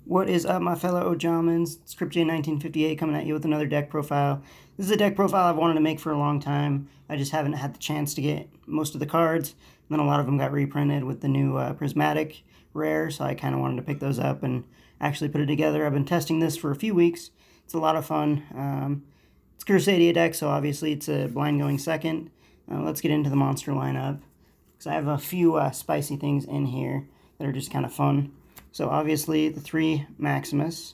What is up, my fellow Ojamans? It's CryptJ1958 coming at you with another deck profile. This is a deck profile I've wanted to make for a long time. I just haven't had the chance to get most of the cards. And then a lot of them got reprinted with the new Prismatic rare, so I kind of wanted to pick those up and actually put it together. I've been testing this for a few weeks. It's a lot of fun. It's Crusadia deck, so obviously it's a blind going second. Let's get into the monster lineup, because I have a few spicy things in here that are just kind of fun. So obviously the 3 Maximus,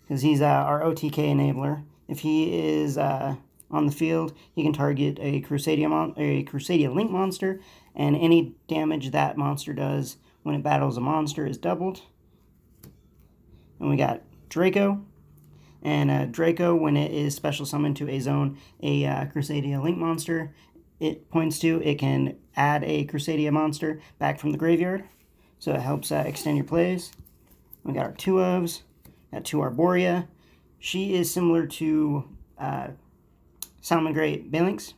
because he's our OTK enabler. If he is on the field, he can target a Crusadia Link monster, and any damage that monster does when it battles a monster is doubled. And we got Draco. And Draco, when it is special summoned to a zone, a Crusadia Link monster it points to, it can add a Crusadia monster back from the graveyard. So it helps extend your plays. We got our 2 ofs, got 2 Arborea. She is similar to Salamangreat Balinx,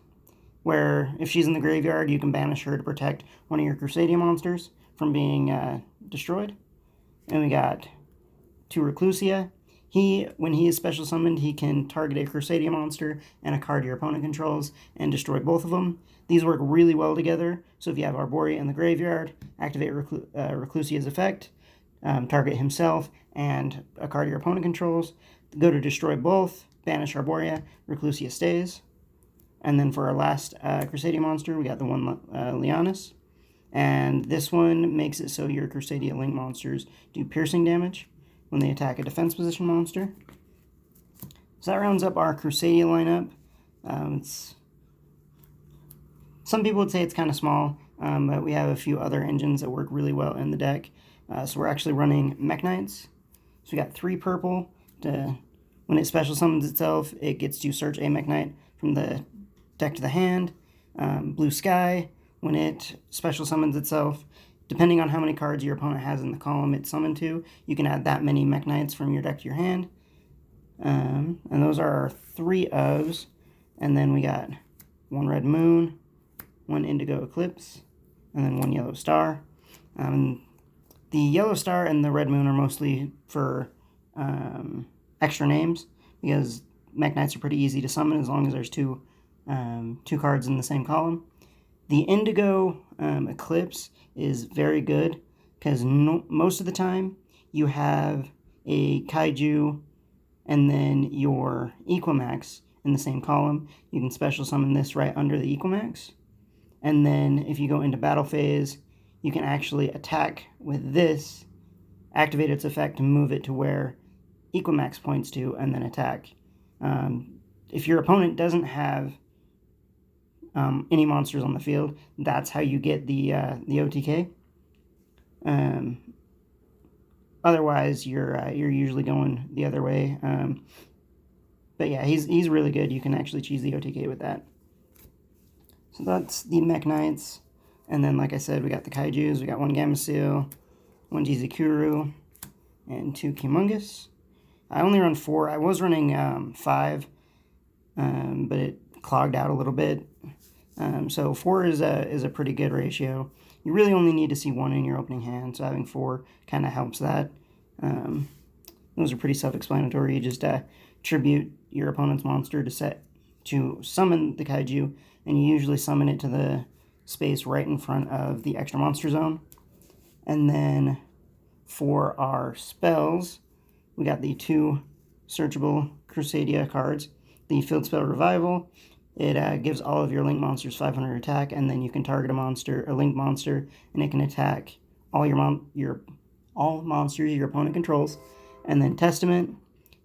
where if she's in the graveyard, you can banish her to protect one of your Crusadia monsters from being destroyed. And we got 2 Reclusia. When he is special summoned, he can target a Crusadia monster and a card your opponent controls and destroy both of them. These work really well together, so if you have Arborea in the graveyard, activate Reclusia's effect, target himself and a card your opponent controls, go to destroy both, banish Arborea, Reclusia stays. And then for our last Crusadia monster, we got the one Leonis. And this one makes it so your Crusadia Link monsters do piercing damage when they attack a defense position monster. So that rounds up our Crusadia lineup. Some people would say it's kind of small, but we have a few other engines that work really well in the deck. So we're actually running Mekk Knights. So we got 3 purple. When it special summons itself, it gets to search a Mekk Knight from the deck to the hand. Blue Sky, when it special summons itself, depending on how many cards your opponent has in the column it's summoned to, you can add that many Mekk Knights from your deck to your hand. And those are our 3 ofs. And then we got 1 Red Moon, 1 Indigo Eclipse, and then 1 Yellow Star. The Yellow Star and the Red Moon are mostly for extra names, because Mekk Knights are pretty easy to summon as long as there's 2 cards in the same column. The Indigo Eclipse is very good, because most of the time you have a Kaiju and then your Equimax in the same column. You can special summon this right under the Equimax. And then if you go into battle phase, you can actually attack with this, activate its effect to move it to where Equimax points to, and then attack. If your opponent doesn't have any monsters on the field, that's how you get the OTK. Otherwise, you're usually going the other way. But yeah, he's really good. You can actually choose the OTK with that. So that's the Mekk Knights. And then, like I said, we got the Kaijus. We got 1 Gameciel, 1 Jizikuru, and 2 Humongous. I only run 4. I was running 5, but it clogged out a little bit. So 4 is a pretty good ratio. You really only need to see 1 in your opening hand, so having 4 kind of helps that. Those are pretty self-explanatory. You just tribute your opponent's monster to summon the Kaiju, and you usually summon it to the space right in front of the extra monster zone. And then for our spells, we got the 2 searchable Crusadia cards. The Field Spell Revival, it gives all of your Link monsters 500 attack, and then you can target a Link monster, and it can attack all all monsters your opponent controls. And then Testament,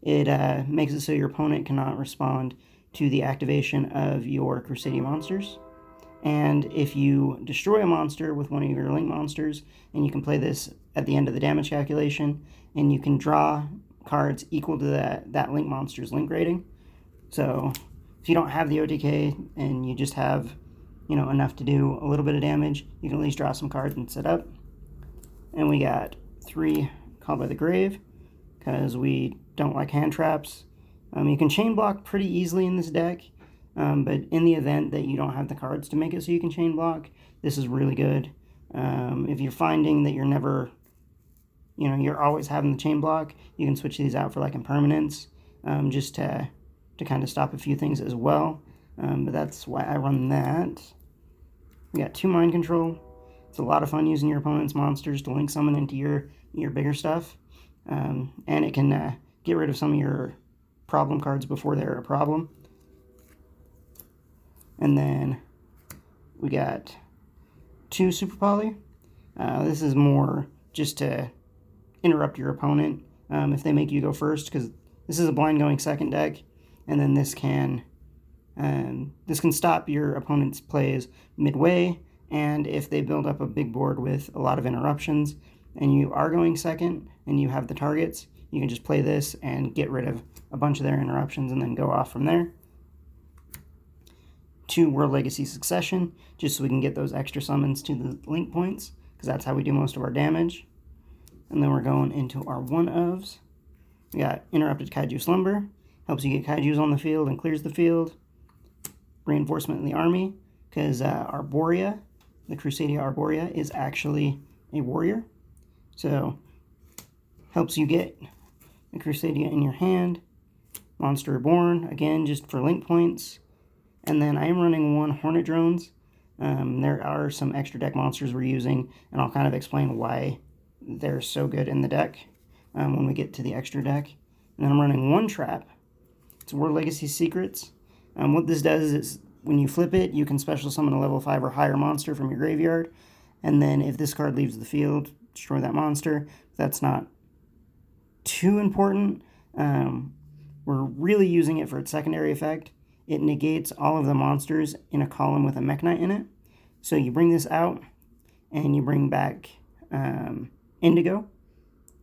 it makes it so your opponent cannot respond to the activation of your Crusadia monsters. And if you destroy a monster with one of your Link monsters, and you can play this at the end of the damage calculation, and you can draw cards equal to that Link monster's Link rating. So if you don't have the OTK and you just have, enough to do a little bit of damage, you can at least draw some cards and set up. And we got 3 Called by the Grave, because we don't like hand traps. You can chain block pretty easily in this deck, but in the event that you don't have the cards to make it so you can chain block, this is really good. If you're finding that you're never you know, you're always having the chain block, you can switch these out for like impermanence, just to kind of stop a few things as well. But that's why I run that. We got 2 mind control. It's a lot of fun using your opponent's monsters to link summon into your bigger stuff, and it can get rid of some of your problem cards before they're a problem. And then we got 2 super poly. This is more just to interrupt your opponent if they make you go first, because this is a blind going second deck, and then this can stop your opponent's plays midway. And if they build up a big board with a lot of interruptions and you are going second and you have the targets, you can just play this and get rid of a bunch of their interruptions and then go off from there. 2 World Legacy Succession, just so we can get those extra summons to the link points, because that's how we do most of our damage. And then we're going into our one-ofs. We got Interrupted Kaiju Slumber, helps you get kaijus on the field and clears the field. Reinforcement in the army, because Arborea, the Crusadia Arborea, is actually a warrior. So, helps you get the Crusadia in your hand. Monster Reborn, again, just for link points. And then I am running 1 Hornet Drones. There are some extra deck monsters we're using, and I'll kind of explain why they're so good in the deck when we get to the extra deck. And then I'm running 1 Trap. It's World Legacy Secrets. What this does is when you flip it, you can special summon a level 5 or higher monster from your graveyard, and then if this card leaves the field, destroy that monster. That's not too important. We're really using it for its secondary effect. It negates all of the monsters in a column with a mekk knight in it. So you bring this out, and you bring back Indigo,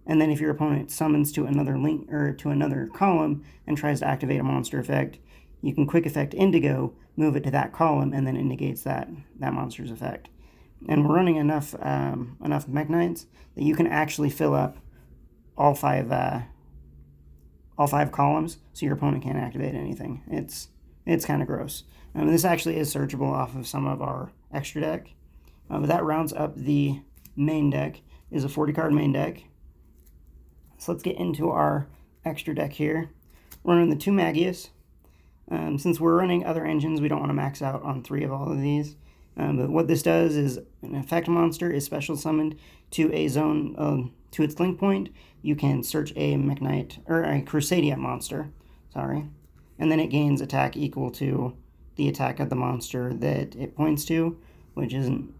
and then if your opponent summons to another link or to another column and tries to activate a monster effect, you can quick effect Indigo, move it to that column, and then it negates that monster's effect. And we're running enough mekk knights that you can actually fill up all five columns, so your opponent can't activate anything. It's kind of gross. This actually is searchable off of some of our extra deck, but that rounds up the main deck. Is a 40-card main deck. So let's get into our extra deck here. We're running the 2 Magius. Since we're running other engines, we don't want to max out on 3 of all of these. But what this does is an effect monster is special summoned to a zone to its link point. You can search a mekk knight or a Crusadia monster, and then it gains attack equal to the attack of the monster that it points to, which isn't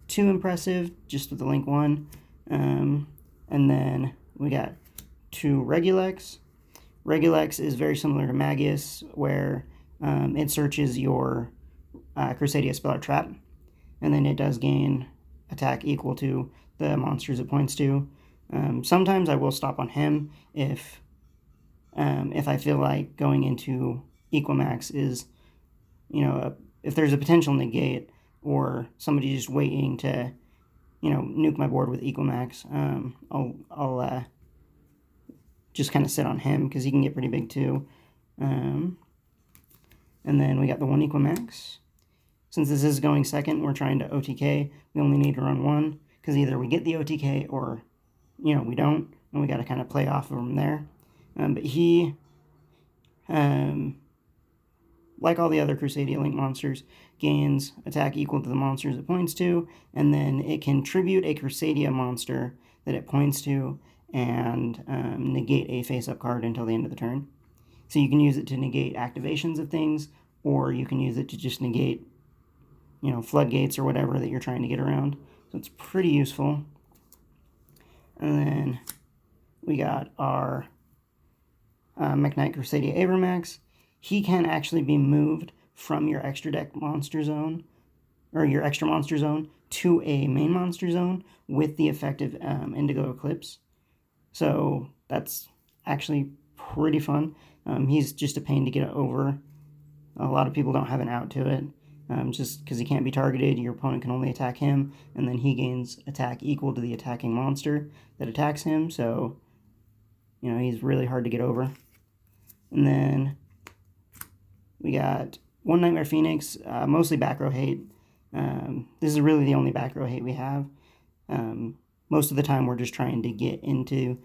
too impressive, just with the link 1. And then we got 2 Regulex. Regulex is very similar to Magius, where it searches your Crusadia spell or trap, and then it does gain attack equal to the monsters it points to. Sometimes I will stop on him if I feel like going into Equimax is, if there's a potential negate or somebody just waiting to, nuke my board with Equimax. I'll just kind of sit on him because he can get pretty big too. And then we got the 1 Equimax. Since this is going second, we're trying to OTK. We only need to run 1 because either we get the OTK or, we don't, and we got to kind of play off from there. But he, like all the other Crusadia Link monsters, gains attack equal to the monsters it points to, and then it can tribute a Crusadia monster that it points to and negate a face-up card until the end of the turn. So you can use it to negate activations of things, or you can use it to just negate, floodgates or whatever that you're trying to get around. So it's pretty useful. And then we got our mekk knight Crusadia Abramax. He can actually be moved from your extra deck monster zone, or your extra monster zone, to a main monster zone with the effective Indigo Eclipse. So that's actually pretty fun. He's just a pain to get over. A lot of people don't have an out to it. Just because he can't be targeted, your opponent can only attack him, and then he gains attack equal to the attacking monster that attacks him, so, he's really hard to get over. And then we got 1 Nightmare Phoenix, mostly back row hate. This is really the only back row hate we have. most of the time we're just trying to get into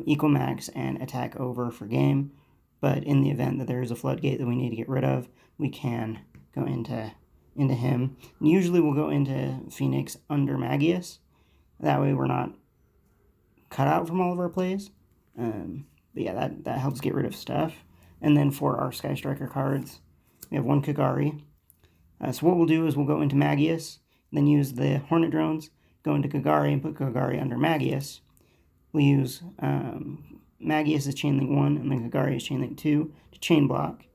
equal max and attack over for game. But in the event that there is a floodgate that we need to get rid of, we can go into him. And usually we'll go into Phoenix under Magius. That way we're not cut out from all of our plays. But yeah, that helps get rid of stuff. And then for our Sky Striker cards, we have one Kagari. So what we'll do is we'll go into Magius, then use the Hornet Drones, go into Kagari and put Kagari under Magius. We'll use Magius is Chainlink 1 and then Kagari is Chainlink 2 to chain block.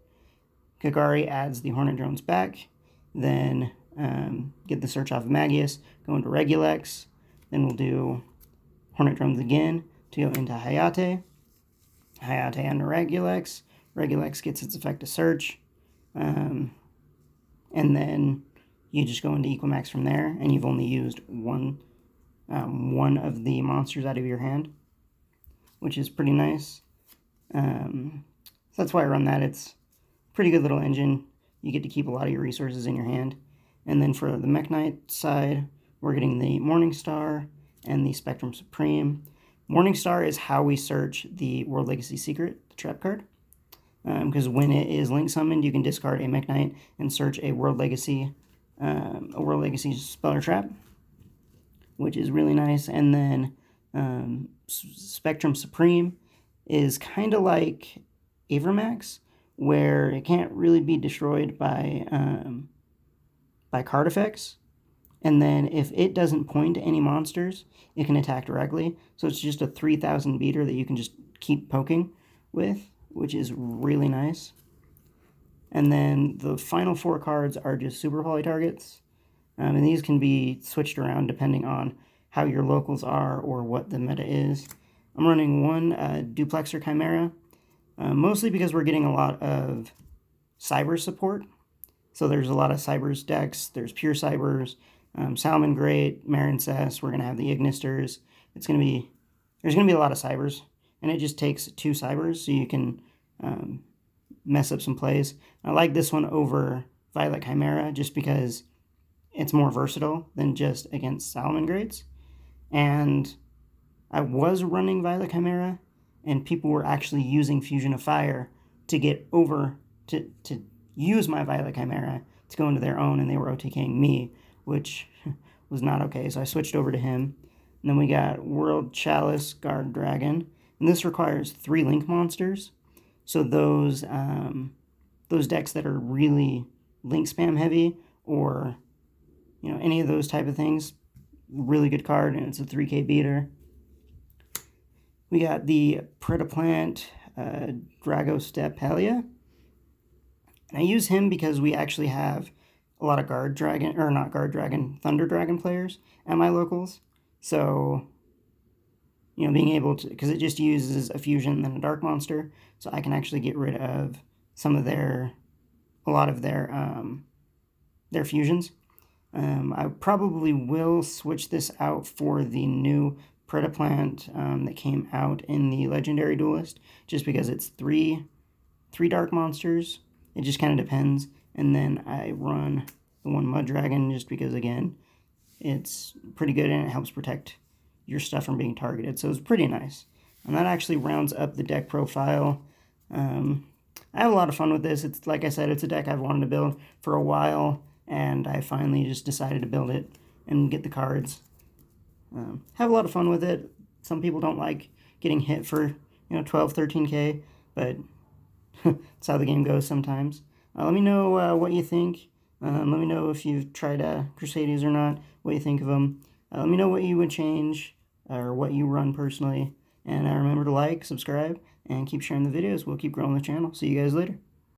Kagari adds the Hornet Drones back, then get the search off of Magius, go into Regulex, then we'll do Hornet Drones again to go into Hayate. Hayate under Regulex. Regulex gets its effect to search. And then you just go into Equimax from there, and you've only used one of the monsters out of your hand, which is pretty nice. So that's why I run that. It's a pretty good little engine. You get to keep a lot of your resources in your hand. And then for the Mekk Knight side, we're getting the Morningstar and the Spectrum Supreme. Morningstar is how we search the World Legacy Secret, the trap card. Because when it is link summoned, you can discard a Mekk Knight and search a World Legacy spell or trap, which is really nice. And then Spectrum Supreme is kind of like Avermax, where it can't really be destroyed by card effects. And then if it doesn't point to any monsters, it can attack directly. So it's just a 3,000 beater that you can just keep poking with, which is really nice. And then the final 4 cards are just super poly targets. And these can be switched around depending on how your locals are or what the meta is. I'm running one Duplexer Chimera, mostly because we're getting a lot of Cyber support. So there's a lot of Cybers decks. There's Pure Cybers, Salmon Great, Marincess. We're going to have the Ignisters. There's going to be a lot of Cybers. And it just takes 2 Cybers, so you can mess up some plays. I like this one over Violet Chimera just because it's more versatile than just against Salmon Greats. And I was running Violet Chimera, and people were actually using Fusion of Fire to get over, to use my Violet Chimera to go into their own, and they were OTKing me, which was not okay. So I switched over to him. And then we got World Chalice Guard Dragon. And this requires 3 link monsters. So those decks that are really link spam heavy or any of those type of things, really good card, and it's a 3k beater. We got the Predaplant Dragostepelia. And I use him because we actually have a lot of Thunder Dragon players at my locals. So being able to, because it just uses a fusion and then a dark monster, so I can actually get rid of a lot of their fusions. I probably will switch this out for the new Predaplant that came out in the Legendary Duelist, just because it's three dark monsters. It just kind of depends. And then I run the one Mud Dragon just because, again, it's pretty good and it helps protect your stuff from being targeted. So it's pretty nice. And that actually rounds up the deck profile. I have a lot of fun with this. It's, like I said, it's a deck I've wanted to build for a while, and I finally just decided to build it and get the cards. Have a lot of fun with it. Some people don't like getting hit for 12, 13k, but that's how the game goes sometimes. Let me know what you think. Let me know if you've tried Crusadias or not, what you think of them. Let me know what you would change or what you run personally. And remember to like, subscribe, and keep sharing the videos. We'll keep growing the channel. See you guys later.